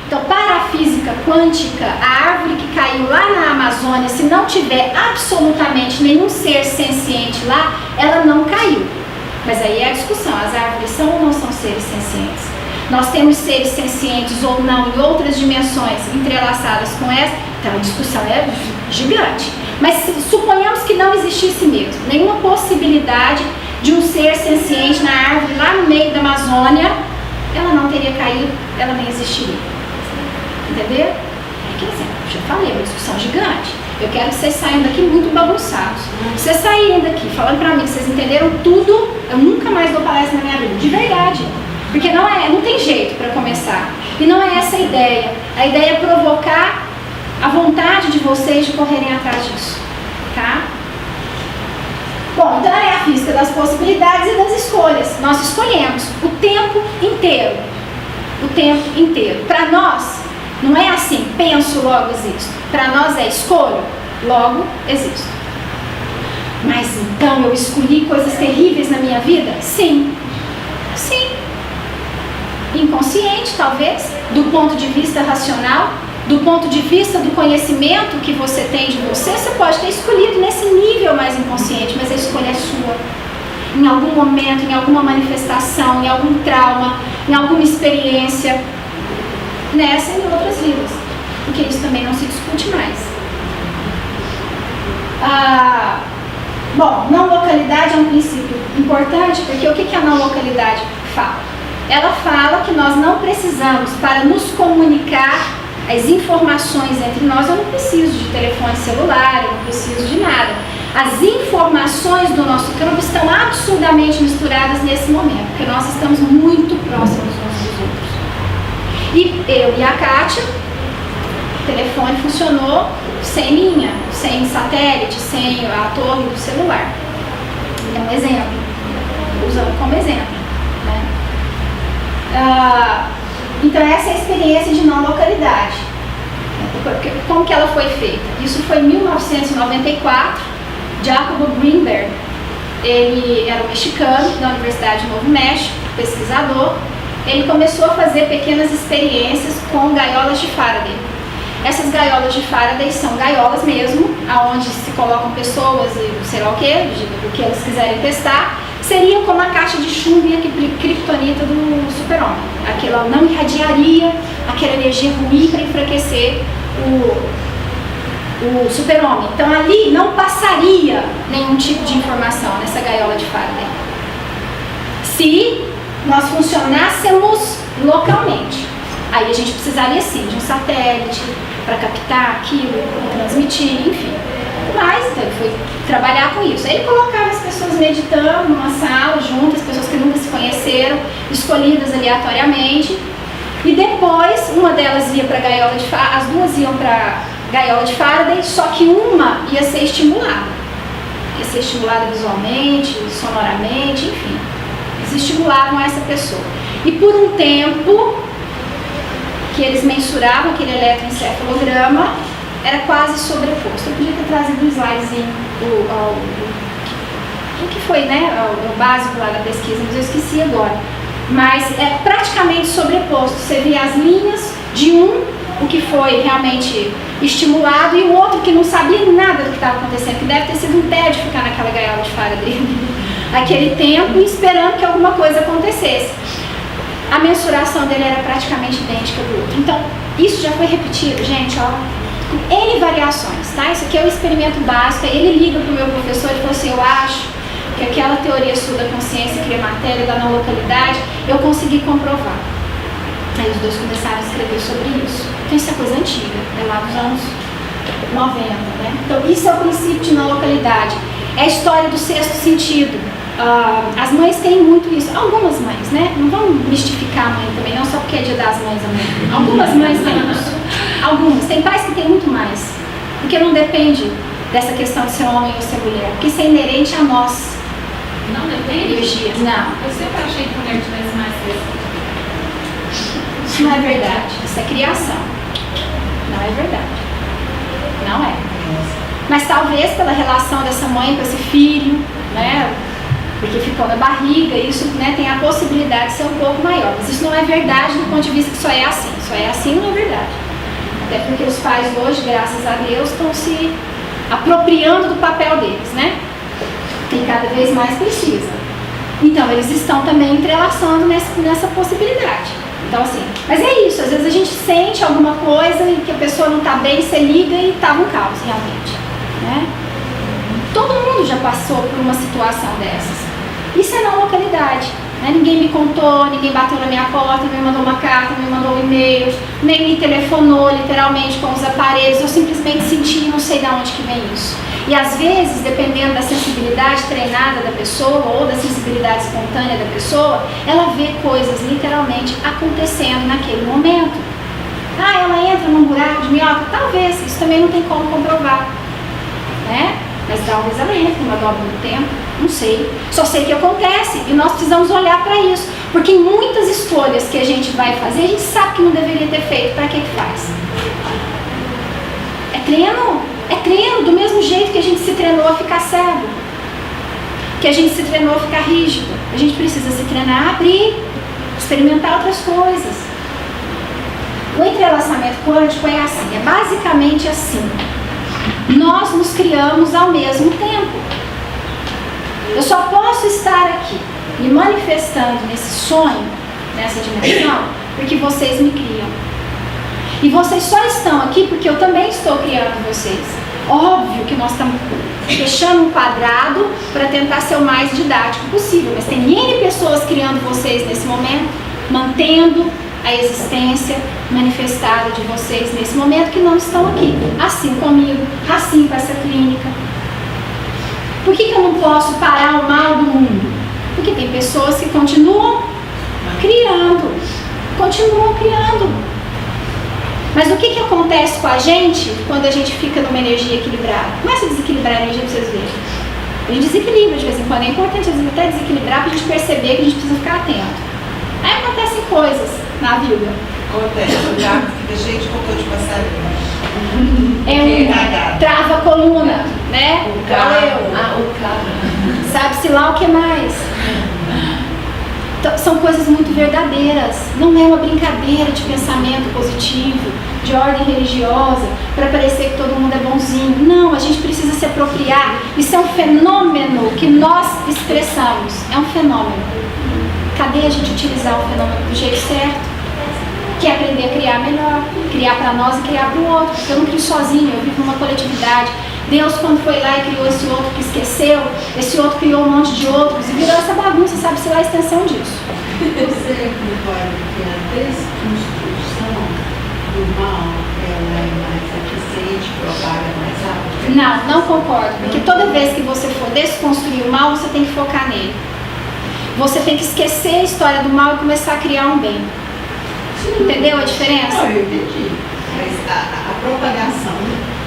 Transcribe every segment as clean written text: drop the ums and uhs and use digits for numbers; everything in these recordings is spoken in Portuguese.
Então, para a física quântica, a árvore que caiu lá na Amazônia, se não tiver absolutamente nenhum ser senciente lá, ela não caiu. Mas aí é a discussão, as árvores são ou não são seres sencientes? Nós temos seres sencientes ou não em outras dimensões entrelaçadas com essa, então a discussão é gigante. Mas suponhamos que não existisse mesmo, nenhuma possibilidade de um ser senciente na árvore lá no meio da Amazônia, ela não teria caído, ela nem existiria. Entendeu? Quer dizer, já falei, é uma discussão gigante. Eu quero que vocês saiam daqui muito bagunçados. Se vocês saírem daqui falando pra mim que vocês entenderam tudo, eu nunca mais dou palestra na minha vida. De verdade. Porque não tem jeito para começar. E não é essa a ideia. A ideia é provocar a vontade de vocês de correrem atrás disso. Tá? Bom, então é a física das possibilidades e das escolhas. Nós escolhemos o tempo inteiro. O tempo inteiro. Para nós, não é assim, penso, logo existo. Para nós é escolho, logo existo. Mas então eu escolhi coisas terríveis na minha vida? Sim. Sim. Inconsciente, talvez, do ponto de vista racional, do ponto de vista do conhecimento que você tem de você, você pode ter escolhido nesse nível mais inconsciente, mas a escolha é sua. Em algum momento, em alguma manifestação, em algum trauma, em alguma experiência, nessa e em outras vidas, porque isso também não se discute mais. Bom, não localidade é um princípio importante, porque o que a não localidade fala? Ela fala que nós não precisamos, para nos comunicar as informações entre nós, eu não preciso de telefone celular, eu não preciso de nada. As informações do nosso campo estão absurdamente misturadas nesse momento, porque nós estamos muito próximos uns dos outros. E eu e a Kátia, o telefone funcionou sem linha, sem satélite, sem a torre do celular. É um exemplo, usando como exemplo. Né? Então essa é a experiência de não localidade. Como que ela foi feita? Isso foi em 1994, Jacobo Greenberg. Ele era um mexicano da Universidade de Novo México, pesquisador. Ele começou a fazer pequenas experiências com gaiolas de Faraday. Essas gaiolas de Faraday são gaiolas mesmo, aonde se colocam pessoas e sei lá o que eles quiserem testar. Seriam como a caixa de chumbo e a criptonita do super-homem. Aquilo não irradiaria aquela energia ruim para enfraquecer o super-homem. Então ali não passaria nenhum tipo de informação nessa gaiola de Faraday. Se nós funcionássemos localmente, aí a gente precisaria sim de um satélite para captar aquilo, transmitir, enfim. Mas então, ele foi trabalhar com isso. Aí ele colocava as pessoas meditando numa sala juntas, pessoas que nunca se conheceram, escolhidas aleatoriamente. E depois uma delas ia para a gaiola de Faraday, as duas iam para a gaiola de Faraday, só que uma ia ser estimulada. Ia ser estimulada visualmente, sonoramente, enfim. Eles estimulavam essa pessoa. E por um tempo que eles mensuravam aquele eletroencefalograma, era quase sobreposto. Eu podia ter trazido um slidezinho o que foi, né, o básico lá da pesquisa, mas eu esqueci agora. Mas é praticamente sobreposto. Você vê as linhas de o que foi realmente estimulado, e o outro que não sabia nada do que estava acontecendo, que deve ter sido um tédio ficar naquela gaiola de Faraday aquele tempo, esperando que alguma coisa acontecesse. A mensuração dele era praticamente idêntica do outro. Então, isso já foi repetido, gente, ó, com N variações, tá? Isso aqui é o experimento básico. Aí ele liga para o meu professor e falou assim: eu acho que aquela teoria sua da consciência cria matéria, da não localidade, eu consegui comprovar. Aí os dois começaram a escrever sobre isso. Então isso é coisa antiga, é lá dos anos 90, né? Então isso é o princípio de não localidade. É a história do sexto sentido. As mães têm muito isso. Algumas mães, né? Não vamos mistificar a mãe também, não só porque é dia das mães amanhã. Algumas mães têm isso. Algumas. Tem pais que têm muito mais. Porque não depende dessa questão de ser homem ou ser mulher. Porque isso é inerente a nós. Não depende? Energias. Não. Eu sempre achei que mulher tivesse mais coisa. Isso não é verdade. Isso é criação. Não é verdade. Não é. Mas talvez pela relação dessa mãe com esse filho, né? porque ficou na barriga, isso, né, tem a possibilidade de ser um pouco maior. Mas isso não é verdade do ponto de vista que só é assim não é verdade. Até porque os pais hoje, graças a Deus, estão se apropriando do papel deles, né? E cada vez mais precisa. Então, eles estão também entrelaçando nessa possibilidade. Então, assim, mas é isso, às vezes a gente sente alguma coisa e que a pessoa não está bem, você liga e estava um caos, realmente, né? Todo mundo já passou por uma situação dessas. Isso é na localidade, né? Ninguém me contou, ninguém bateu na minha porta, não me mandou uma carta, não me mandou um e-mail, nem me telefonou literalmente com os aparelhos, eu simplesmente senti e não sei de onde que vem isso. E às vezes, dependendo da sensibilidade treinada da pessoa ou da sensibilidade espontânea da pessoa, ela vê coisas literalmente acontecendo naquele momento. Ah, ela entra num buraco de minhoca? Talvez, isso também não tem como comprovar, né? Mas talvez ela entre numa dobra do tempo, não sei. Só sei que acontece e nós precisamos olhar para isso. Porque em muitas escolhas que a gente vai fazer, a gente sabe que não deveria ter feito, para que faz? É treino do mesmo jeito que a gente se treinou a ficar cego, que a gente se treinou a ficar rígido. A gente precisa se treinar a abrir, experimentar outras coisas. O entrelaçamento quântico é assim, é basicamente assim. Nós nos criamos ao mesmo tempo. Eu só posso estar aqui me manifestando nesse sonho, nessa dimensão, porque vocês me criam. E vocês só estão aqui porque eu também estou criando vocês. Óbvio que nós estamos fechando um quadrado para tentar ser o mais didático possível, mas tem N pessoas criando vocês nesse momento, mantendo a existência manifestada de vocês nesse momento que não estão aqui. Assim comigo, assim com essa clínica. Por que eu não posso parar o mal do mundo? Porque tem pessoas que continuam criando. Mas o que acontece com a gente quando a gente fica numa energia equilibrada? Começa a desequilibrar a energia para vocês verem. A gente desequilibra de vez em quando. É importante às vezes até desequilibrar para a gente perceber que a gente precisa ficar atento. Aí acontecem coisas na vida. Acontece, o gato fica cheio de cocô de passarinho. Trava a coluna, né? O carro. Sabe-se lá o que mais. Então, são coisas muito verdadeiras. Não é uma brincadeira de pensamento positivo, de ordem religiosa, para parecer que todo mundo é bonzinho. Não, a gente precisa se apropriar. Isso é um fenômeno que nós expressamos. É um fenômeno. Cadê a gente utilizar o fenômeno do jeito certo? Que é aprender a criar melhor, criar para nós e criar para o outro. Porque eu não crio sozinho, eu vivo numa coletividade. Deus, quando foi lá e criou esse outro que esqueceu, esse outro criou um monte de outros e virou essa bagunça, sabe-se lá a extensão disso. Você concorda que a desconstrução do mal ela é mais eficiente, propaga mais rápido? Não concordo. Porque toda vez que você for desconstruir o mal, você tem que focar nele. Você tem que esquecer a história do mal e começar a criar um bem. Entendeu a diferença? Não, eu entendi. Mas a propagação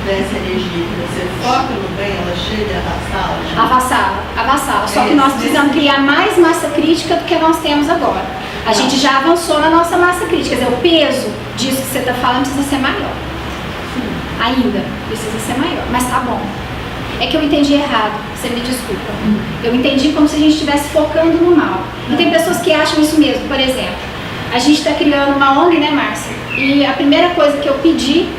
dessa energia que você foca no bem, ela chega a Avassala. Só que nós precisamos criar mais massa crítica do que nós temos agora. A gente já avançou na nossa massa crítica. Quer dizer, o peso disso que você está falando precisa ser maior. Ainda precisa ser maior. Mas tá bom. É que eu entendi errado, você me desculpa. Eu entendi como se a gente estivesse focando no mal. E tem pessoas que acham isso mesmo. Por exemplo, a gente está criando uma ONG, né, Márcia? E a primeira coisa que eu pedi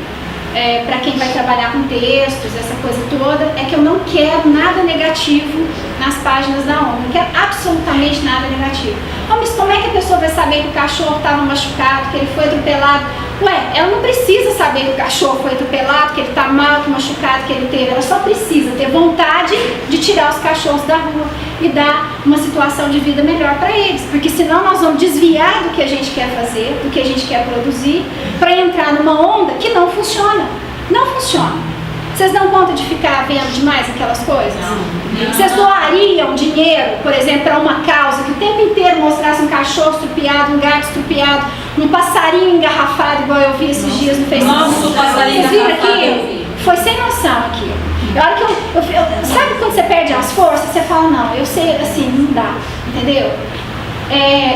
para quem vai trabalhar com textos, essa coisa toda, é que eu não quero nada negativo nas páginas da ONG. Não quero absolutamente nada negativo. Oh, mas como é que a pessoa vai saber que o cachorro estava machucado, que ele foi atropelado? Ué, ela não precisa saber que o cachorro foi atropelado, que ele está mal, que o machucado que ele teve. Ela só precisa ter vontade de tirar os cachorros da rua e dar uma situação de vida melhor para eles. Porque senão nós vamos desviar do que a gente quer fazer, do que a gente quer produzir, para entrar numa onda que não funciona. Não funciona. Vocês dão conta de ficar vendo demais aquelas coisas? Não. Vocês doariam dinheiro, por exemplo, para uma causa que o tempo inteiro mostrasse um cachorro estrupiado, um gato estrupiado, um passarinho engarrafado, igual eu vi esses dias no Facebook? Nossa, o passarinho Vocês viram engarrafado eu aquilo? vi. Foi sem noção aquilo. A hora que sabe quando você perde as forças? Você fala, não, eu sei, assim, não dá, entendeu?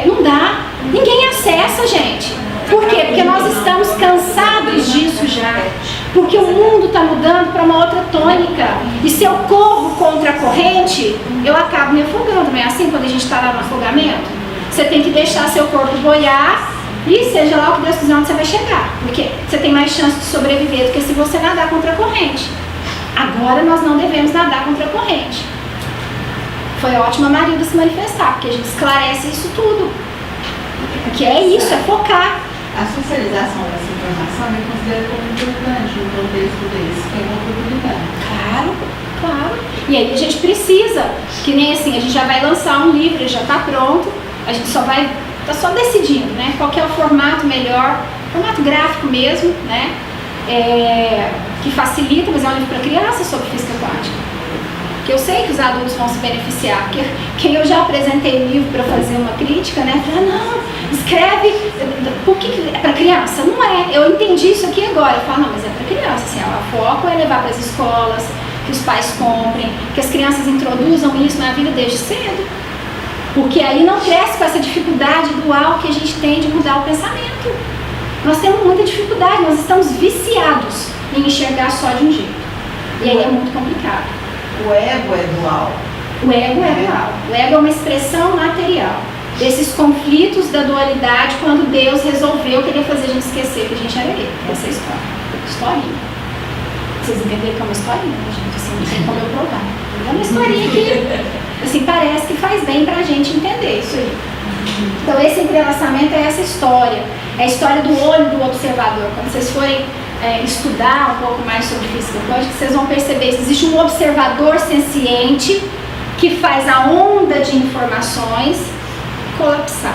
Não dá. Ninguém acessa, gente. Por quê? Porque nós estamos cansados disso já. Porque o mundo está mudando para uma outra tônica. E se eu corro contra a corrente, eu acabo me afogando. Não é assim quando a gente está lá no afogamento? Você tem que deixar seu corpo boiar e seja lá o que Deus quiser onde você vai chegar. Porque você tem mais chance de sobreviver do que se você nadar contra a corrente. Agora nós não devemos nadar contra a corrente. Foi ótimo a Marilda se manifestar, porque a gente esclarece isso tudo. Porque é isso, é focar. A socialização dessa informação é considerada como importante no contexto desse, que é uma oportunidade. Claro, claro. E aí a gente precisa, que nem assim, a gente já vai lançar um livro, ele já está pronto, a gente está só decidindo, né? Qual que é o formato melhor, formato gráfico mesmo, né? Que facilita, mas é um livro para crianças sobre física quântica. Que eu sei que os adultos vão se beneficiar, porque quem eu já apresentei o livro para fazer uma crítica, né? Falei, não, escreve, por que é para criança? Não é, eu entendi isso aqui agora. Eu falo, não, mas é para criança, assim, o foco é levar para as escolas, que os pais comprem, que as crianças introduzam isso na vida desde cedo. Porque aí não cresce com essa dificuldade dual que a gente tem de mudar o pensamento. Nós temos muita dificuldade, nós estamos viciados em enxergar só de um jeito. E aí é muito complicado. O ego é dual. O ego é dual. O ego é uma expressão material desses conflitos da dualidade quando Deus resolveu querer fazer a gente esquecer que a gente era ele. Essa é a história. Historinha. Vocês entenderam que é uma historinha, né, gente? Assim, não tem como eu provar. É uma historinha que, assim, parece que faz bem pra gente entender isso aí. Então, esse entrelaçamento é essa história. É a história do olho do observador. Quando vocês forem estudar um pouco mais sobre física quântica, vocês vão perceber que existe um observador senciente que faz a onda de informações colapsar.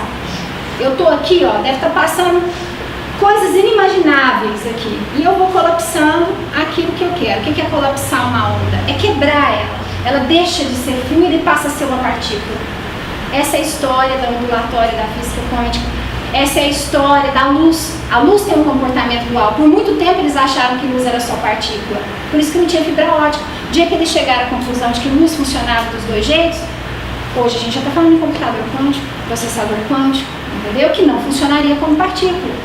Eu estou aqui, ó, deve estar passando coisas inimagináveis aqui, e eu vou colapsando aquilo que eu quero. O que é colapsar uma onda? É quebrar ela deixa de ser fluida e passa a ser uma partícula. Essa é a história da ondulatória da física quântica. Essa é a história da luz. A luz tem um comportamento dual. Por muito tempo eles acharam que luz era só partícula. Por isso que não tinha fibra ótica. O dia que eles chegaram à conclusão de que luz funcionava dos dois jeitos, hoje a gente já está falando em computador quântico, processador quântico, entendeu? Que não funcionaria como partícula.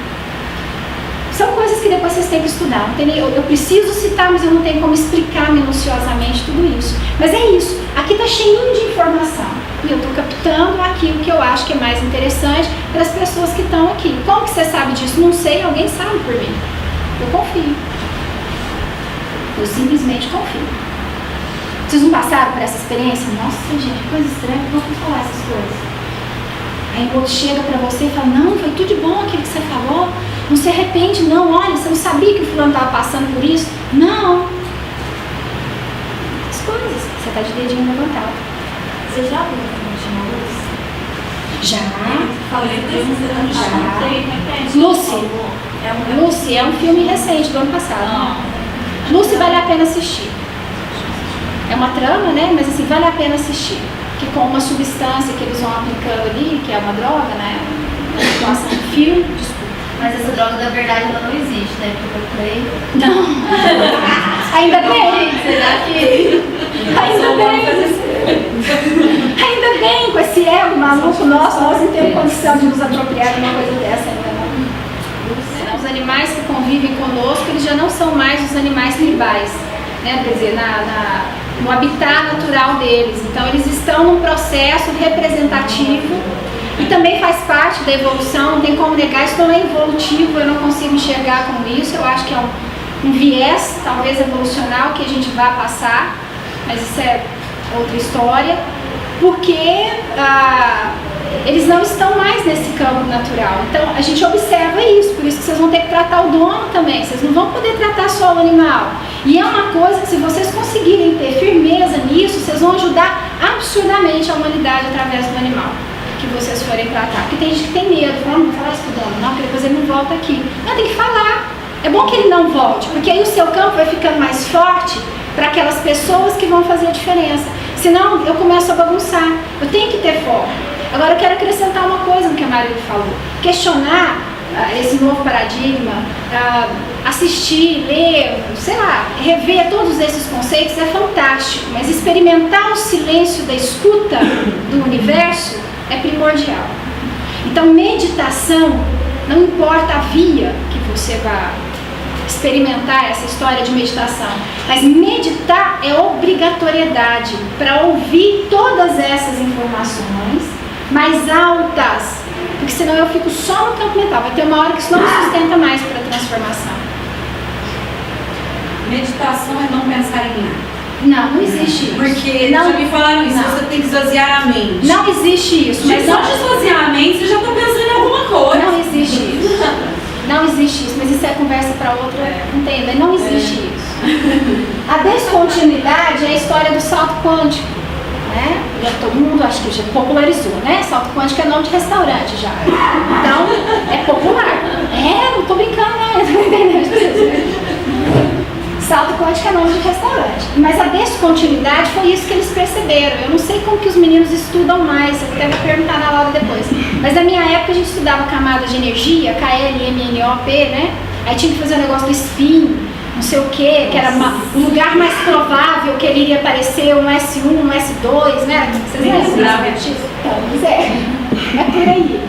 São coisas que depois vocês têm que estudar. Eu preciso citar, mas eu não tenho como explicar minuciosamente tudo isso. Mas é isso. Aqui está cheinho de informação. E eu estou captando aquilo que eu acho que é mais interessante para as pessoas que estão aqui. Como que você sabe disso? Não sei, alguém sabe por mim. Eu confio. Eu simplesmente confio. Vocês não passaram por essa experiência? Nossa, gente, que coisa estranha, eu vou falar essas coisas. Aí o outro chega para você e fala, não, foi tudo de bom aquilo que você falou. Não se arrepende, não. Olha, você não sabia que o fulano estava passando por isso? Não. As coisas. Você está de dedinho levantado. Você já viu a luz? Já. Falei Já. Lucy é um filme recente do ano passado. Lucy vale a pena assistir. É uma trama, né? Mas assim, vale a pena assistir. Que com uma substância que eles vão aplicando ali, que é uma droga, né? Uma situação de filme. Desculpa. Mas essa droga, na verdade, ela não existe, né? Porque eu falei. Não. Ainda bem. Será que. Ainda bem. Ainda bem, com esse ego maluco nosso, nós não temos condição de nos apropriar de uma coisa dessa ainda não. Os animais que convivem conosco, eles já não são mais os animais tribais, né? Quer dizer, no habitat natural deles. Então, eles estão num processo representativo e também faz parte da evolução, não tem como negar, isso não é evolutivo, eu não consigo enxergar como isso, eu acho que é um viés, talvez evolucional, que a gente vai passar, mas isso é outra história, porque eles não estão mais nesse campo natural. Então a gente observa isso, por isso que vocês vão ter que tratar o dono também, vocês não vão poder tratar só o animal. E é uma coisa que, se vocês conseguirem ter firmeza nisso, vocês vão ajudar absurdamente a humanidade através do animal que vocês forem tratar. Porque tem gente que tem medo, fala, não vou falar isso pro dono, não, porque depois ele não volta aqui. Não, tem que falar. É bom que ele não volte, porque aí o seu campo vai ficando mais forte para aquelas pessoas que vão fazer a diferença. Senão eu começo a bagunçar. Eu tenho que ter foco. Agora eu quero acrescentar uma coisa no que a Marília falou. Questionar esse novo paradigma, assistir, ler, sei lá, rever todos esses conceitos é fantástico, mas experimentar o silêncio da escuta do universo é primordial. Então meditação, não importa a via que você vá experimentar essa história de meditação. Mas meditar é obrigatoriedade para ouvir todas essas informações mais altas, porque senão eu fico só no campo mental. Vai ter uma hora que isso não me sustenta mais para a transformação. Meditação é não pensar em nada. Não existe isso. Porque não, já me falaram isso, você tem que esvaziar a mente. Não existe isso. Mas só de esvaziar a mente, você já está pensando em alguma coisa. Não existe isso. Não existe isso, mas isso é conversa para outra, entenda, não existe isso. A descontinuidade é a história do salto quântico, né? Já todo mundo acho que já popularizou, né? Salto quântico é nome de restaurante já. Então, é popular. Não tô brincando, não, eu tô entendendo. Salto quântico é nome de restaurante. Mas a descontinuidade foi isso que eles perceberam. Eu não sei como que os meninos estudam mais, eu até vou perguntar na aula depois. Mas na minha época a gente estudava camadas de energia, KLMNOP, né? Aí tinha que fazer o negócio do spin, não sei o que era o lugar mais provável que ele iria aparecer, um S1, um S2, né? Vocês lembram disso? Então, mas é por aí.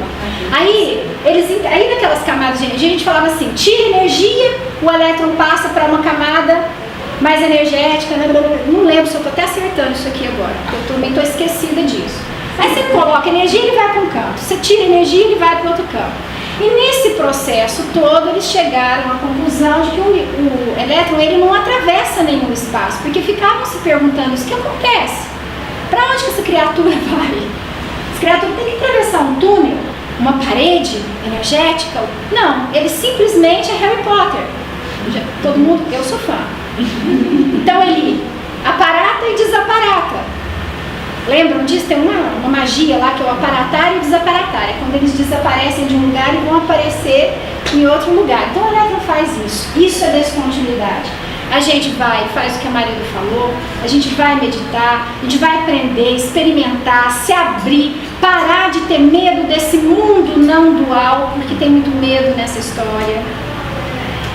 Aí naquelas camadas de energia a gente falava assim, tira energia, o elétron passa para uma camada mais energética, não lembro se eu estou até acertando isso aqui agora, porque eu também estou esquecida disso. Aí você coloca energia, ele vai para um canto, você tira energia, ele vai para outro campo. E nesse processo todo eles chegaram à conclusão de que o elétron ele não atravessa nenhum espaço, porque ficavam se perguntando isso, o que acontece? Para onde que essa criatura vai? Essa criatura tem que atravessar um túnel? Uma parede energética? Não, ele simplesmente é Harry Potter. Todo mundo, eu sou fã. Então ele aparata e desaparata. Lembram disso? Tem uma magia lá que é o aparatar e o desaparatar. É quando eles desaparecem de um lugar e vão aparecer em outro lugar. Então o elétron faz isso. Isso é descontinuidade. A gente vai, faz o que a Mariana falou, a gente vai meditar, a gente vai aprender, experimentar, se abrir, parar de ter medo desse mundo não dual, porque tem muito medo nessa história.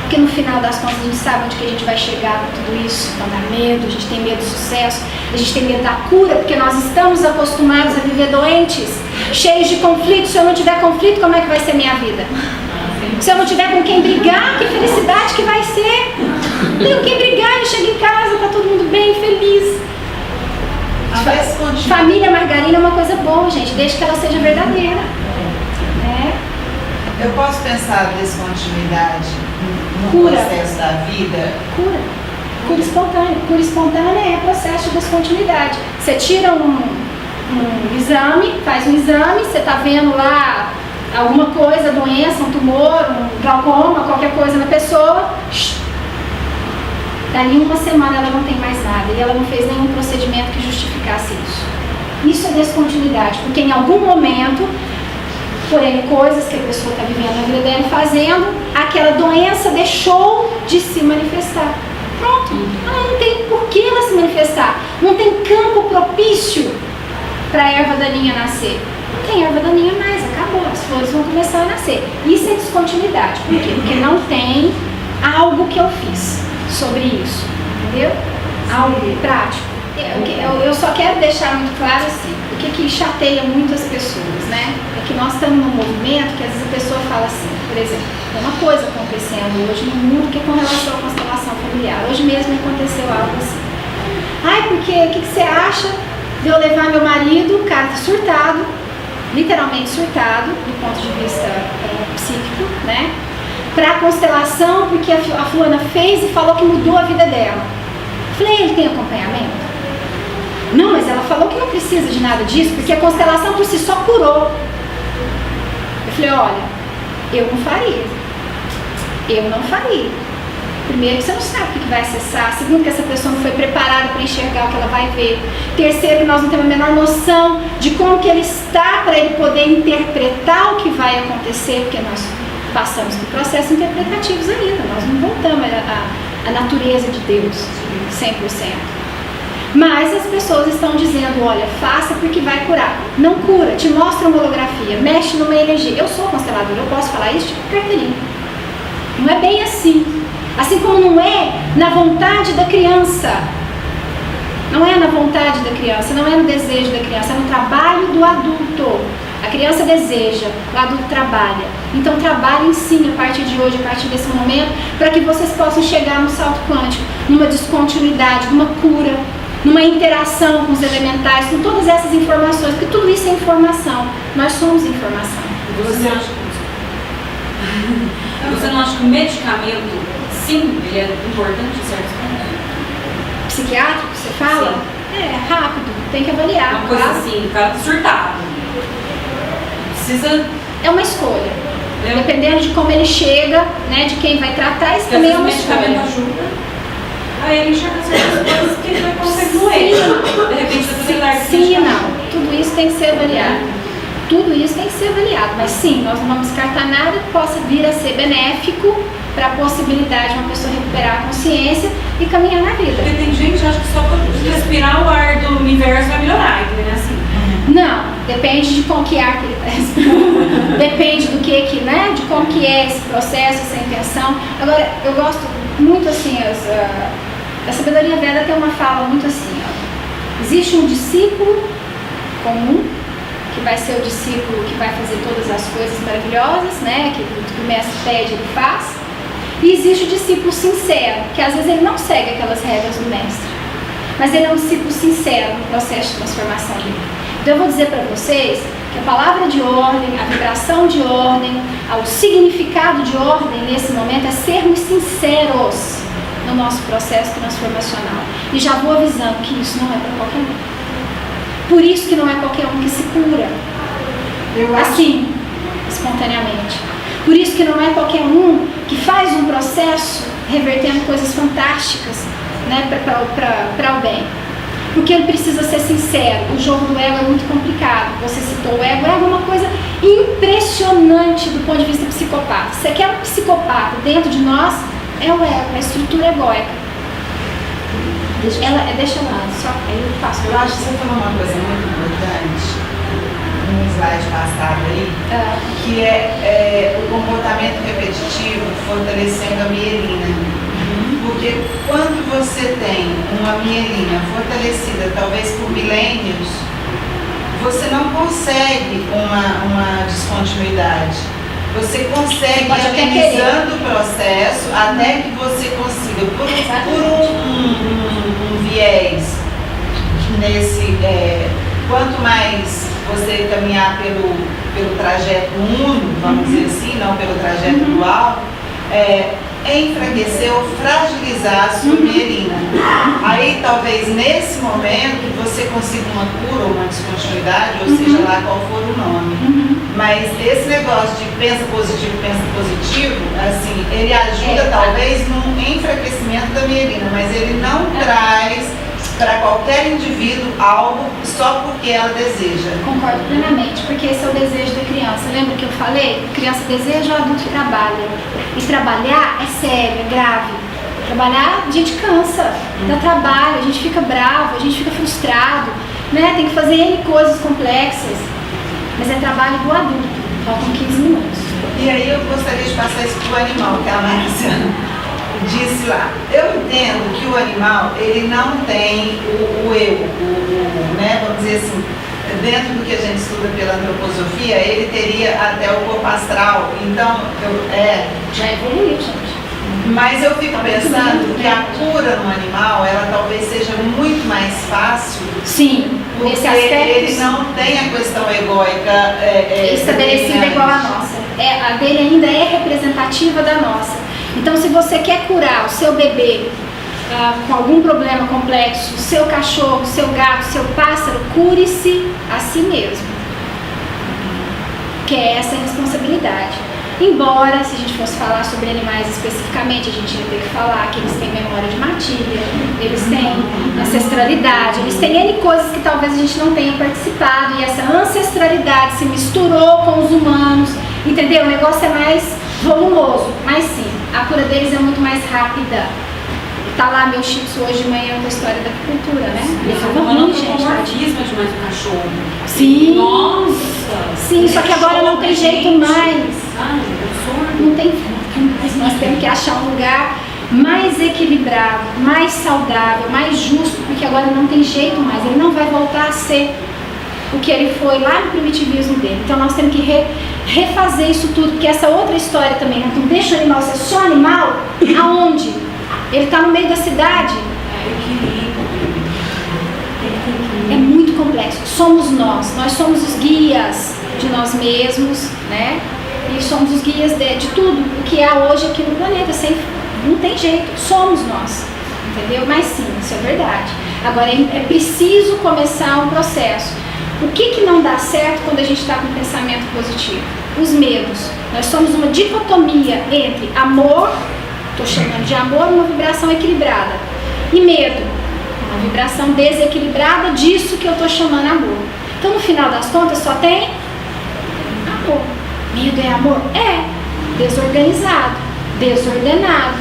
Porque no final das contas a gente sabe onde que a gente vai chegar com tudo isso. Então dá medo, a gente tem medo do sucesso, a gente tem medo da cura, porque nós estamos acostumados a viver doentes, cheios de conflitos. Se eu não tiver conflito, como é que vai ser minha vida? Se eu não tiver com quem brigar, que felicidade que vai ser? Tenho com quem brigar, eu chego em casa, tá todo mundo bem, feliz. Família margarina é uma coisa boa, gente, desde que ela seja verdadeira. Eu posso pensar descontinuidade no Cura. processo da vida? Cura espontânea. Cura espontânea é processo de descontinuidade. Você tira um exame, faz um exame, você tá vendo lá alguma coisa, doença, um tumor, um glaucoma, qualquer coisa na pessoa, dali uma semana ela não tem mais nada e ela não fez nenhum procedimento que justificasse isso. Isso é descontinuidade, porque em algum momento, por N coisas que a pessoa está vivendo na vida dela fazendo, aquela doença deixou de se manifestar. Pronto, ela não tem por que ela se manifestar, não tem campo propício para a erva daninha nascer. Não tem erva daninha mais, acabou, as flores vão começar a nascer. Isso é descontinuidade. Por quê? Porque não tem algo que eu fiz sobre isso, entendeu? Algo prático. Eu só quero deixar muito claro assim, o que chateia muito as pessoas, né? É que nós estamos num movimento que às vezes a pessoa fala assim, por exemplo, tem uma coisa acontecendo hoje no mundo que é com relação à constelação familiar. Hoje mesmo aconteceu algo assim. Ai, porque o que você acha de eu levar meu marido, o cara tá surtado, literalmente surtado, do ponto de vista psíquico, né? Pra constelação, porque a fulana fez e falou que mudou a vida dela. Falei, ele tem acompanhamento? Não, mas ela falou que não precisa de nada disso, porque a constelação por si só curou. Eu falei, olha, eu não faria. Eu não faria. Primeiro que você não sabe o que vai acessar. Segundo que essa pessoa não foi preparada para enxergar o que ela vai ver. Terceiro que nós não temos a menor noção de como que ele está para ele poder interpretar o que vai acontecer, porque nós passamos por processos interpretativos ainda. Nós não voltamos à natureza de Deus 100%. Mas as pessoas estão dizendo, olha, faça porque vai curar. Não cura, te mostra uma holografia, mexe numa energia. Eu sou consteladora, eu posso falar isso tipo carteirinha. Não é bem assim. Assim como não é na vontade da criança. Não é na vontade da criança, não é no desejo da criança, é no trabalho do adulto. A criança deseja, o adulto trabalha. Então trabalhem sim a partir de hoje, a partir desse momento, para que vocês possam chegar no salto quântico, numa descontinuidade, numa cura, numa interação com os elementais, com todas essas informações, porque tudo isso é informação. Nós somos informação. Você não acha que o medicamento, sim, ele é importante em certos pontos? Psiquiátrico, você fala? Sim. É, rápido, tem que avaliar. Uma coisa claro. assim, o cara tá surtado. Precisa. É uma escolha. É. Dependendo de como ele chega, né, de quem vai tratar, isso Porque também às é uma vezes o medicamento escolha. ajuda. Aí ele enxerga certas coisas que ele vai conseguir doer. De repente você precisa dar Sim e não. Tudo isso tem que ser avaliado. Tudo isso tem que ser avaliado. Mas sim, nós não vamos descartar nada que possa vir a ser benéfico para a possibilidade de uma pessoa recuperar a consciência e caminhar na vida. Porque tem gente que acha que só por respirar o ar do universo vai melhorar, entendeu? Assim. Não, depende de com que ar que ele está respirando. Depende do que, né? De como que é esse processo, essa intenção. Agora, eu gosto muito assim, a sabedoria Veda tem uma fala muito assim, ó. Existe um discípulo comum, que vai ser o discípulo que vai fazer todas as coisas maravilhosas, né? Que o mestre pede, ele faz. E existe o discípulo sincero, que às vezes ele não segue aquelas regras do mestre, mas ele é um discípulo sincero no processo de transformação dele. Então eu vou dizer para vocês que a palavra de ordem, a vibração de ordem, o significado de ordem nesse momento é sermos sinceros no nosso processo transformacional. E já vou avisando que isso não é para qualquer um. Por isso que não é qualquer um que se cura, assim, espontaneamente. Por isso que não é qualquer um que faz um processo revertendo coisas fantásticas, né, para o bem. Porque ele precisa ser sincero. O jogo do ego é muito complicado. Você citou o ego. O ego é uma coisa impressionante do ponto de vista psicopata. Se quer um psicopata dentro de nós, é o ego, é a estrutura egóica. Deixa lá, só aí eu faço. Eu acho que você falou uma coisa muito importante no slide passado aí, que é o comportamento repetitivo fortalecendo a mielina. Porque quando você tem uma mielina fortalecida, talvez por milênios, você não consegue uma descontinuidade. Você consegue ir amenizando o processo até que você consiga, por um viés, quanto mais você caminhar pelo trajeto uno, vamos dizer assim, não pelo trajeto dual, enfraquecer ou fragilizar a sua mielina. Aí talvez nesse momento você consiga uma cura ou uma descontinuidade, ou seja lá qual for o nome. Mas esse negócio de pensa positivo, assim, ele ajuda talvez no enfraquecimento da mielina, mas ele não traz para qualquer indivíduo algo só porque ela deseja. Concordo plenamente, porque esse é o desejo da criança. Lembra que eu falei? A criança deseja, o adulto trabalha. E trabalhar é sério, é grave. Trabalhar, a gente cansa, dá trabalho, a gente fica bravo, a gente fica frustrado, né? Tem que fazer N coisas complexas. Mas é trabalho do adulto. Faltam 15 minutos. E aí eu gostaria de passar isso para o animal, que a Márcia disse lá. Eu entendo que o animal, ele não tem o eu, né, vamos dizer assim, dentro do que a gente estuda pela antroposofia, ele teria até o corpo astral, então, Já evoluiu, gente. Mas eu fico pensando que a cura no animal, ela talvez seja muito mais fácil. Sim, porque nesse aspecto. ele não tem a questão egóica estabelecida igual a nossa. A dele ainda é representativa da nossa. Então, se você quer curar o seu bebê com algum problema complexo, o seu cachorro, o seu gato, o seu pássaro, cure-se a si mesmo. Que é essa a responsabilidade. Embora, se a gente fosse falar sobre animais especificamente, a gente ia ter que falar que eles têm memória de matilha, eles têm ancestralidade, eles têm N coisas que talvez a gente não tenha participado, e essa ancestralidade se misturou com os humanos, entendeu? O negócio é mais volumoso, mas sim, a cura deles é muito mais rápida. Tá lá meu shih tzu hoje de manhã com a história da acultura, né? Ele tava ruim, gente. Antropomorfismo demais do cachorro. Sim. Nossa. Sim, só que agora não tem jeito mais. Ai, absurdo. Não tem mais. Nós temos que achar um lugar mais equilibrado, mais saudável, mais justo, porque agora não tem jeito mais. Ele não vai voltar a ser. o que ele foi lá no primitivismo dele. Então nós temos que refazer isso tudo, porque essa outra história também, né? Então deixa o animal ser só animal, aonde? Ele está no meio da cidade. É muito complexo. Somos nós somos os guias de nós mesmos, né? E somos os guias de tudo o que há hoje aqui no planeta. Não tem jeito, somos nós, entendeu? Mas sim, isso é verdade. Agora é preciso começar um processo. O que não dá certo quando a gente está com pensamento positivo? Os medos. Nós somos uma dicotomia entre amor, estou chamando de amor, uma vibração equilibrada, e medo, uma vibração desequilibrada disso que eu estou chamando amor. Então, no final das contas, só tem amor. Medo é amor? É. Desorganizado, desordenado,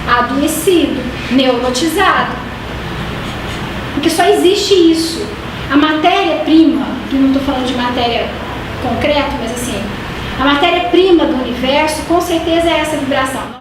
adoecido, neurotizado. Porque só existe isso. A matéria-prima, que não estou falando de matéria concreta, mas assim, a matéria-prima do universo, com certeza é essa vibração.